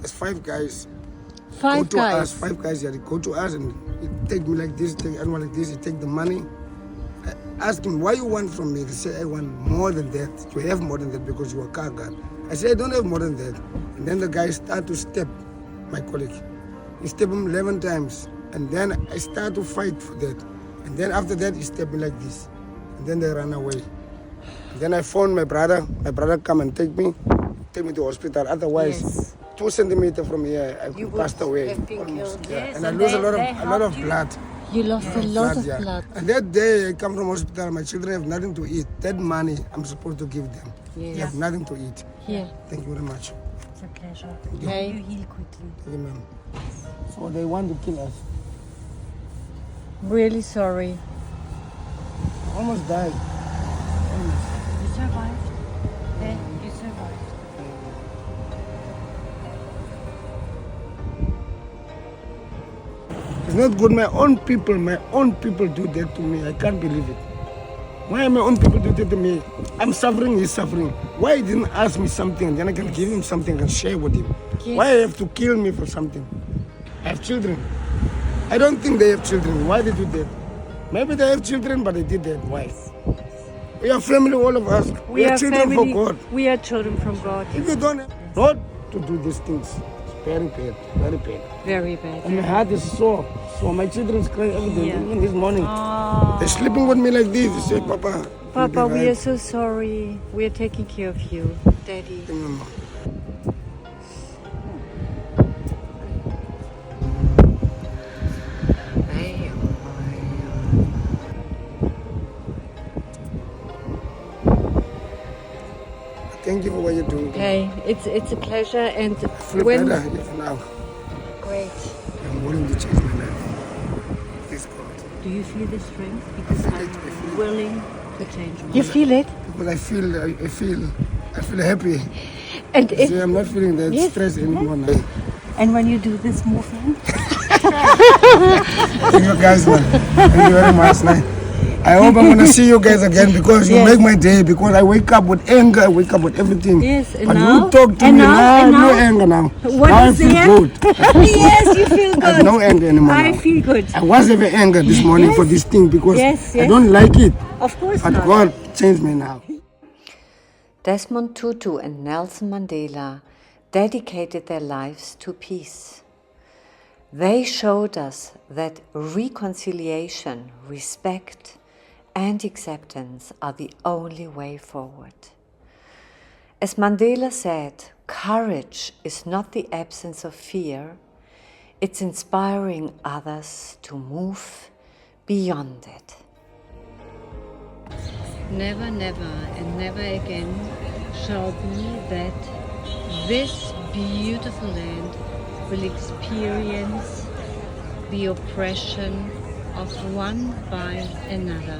There's 5 guys. Five guys. 5 guys, yeah, they go to us and they take me like this, take anyone like this, they take the money. I ask him, why you want from me? They say, I want more than that. You have more than that because you're a car guard. I say, I don't have more than that. And then the guy start to step my colleague. He step him 11 times. And then I start to fight for that. And then after that, he step me like this. And then they run away. And then I phone my brother. My brother come and take me to hospital. Otherwise, 2 centimeters from here, I could pass away. Almost, Yes, and I lose a lot of blood. You lost a lot of blood. And that day I come from hospital, my children have nothing to eat. That money I'm supposed to give them. Yes. They have nothing to eat. Here. Thank you very much. It's a pleasure. Okay. You heal quickly. Thank you, ma'am. So they want to kill us. Really sorry. Almost died. Almost. You survived. Eh? You survived. It's not good. My own people do that to me. I can't believe it. Why my own people do that to me? I'm suffering, he's suffering. Why he didn't ask me something and then I can give him something and share with him? Yes. Why I have to kill me for something? I have children. I don't think they have children. Why they do that? Maybe they have children, but they did that. Why? We are family, all of us. We are children family. for God. We are children from God. If you don't have not to do these things, it's very bad, very bad. Very bad. And my heart is sore. So my children's crying every day, Yeah. even this morning. Oh. They're sleeping with me like this. They say, Papa. Papa, we are so sorry. We are taking care of you, Daddy. Thank you for what you do. Okay, it's a pleasure. And I feel when better even now. great. I'm willing to change my life. Please God. Do you feel the strength? Because I'm willing to change my You feel it? Because I feel happy. And See, I'm not feeling that stress anymore now. And when you do this movement, Thank you guys, man. Thank you very much, man. I hope I'm gonna see you guys again because you make my day. Because I wake up with anger, I wake up with everything. Yes, and but now? you talk to And me now? now, And no now? anger now. What now I is feel it? good. yes, you feel I have good. no anger anymore. I now. feel good. I was having anger this morning for this thing because Yes, I yes. don't like it. Of course But not. God changed me now. Desmond Tutu and Nelson Mandela dedicated their lives to peace. They showed us that reconciliation, respect, and acceptance are the only way forward. As Mandela said, courage is not the absence of fear, it's inspiring others to move beyond it. never, never, and never again shall be that this beautiful land will experience the oppression of one by another.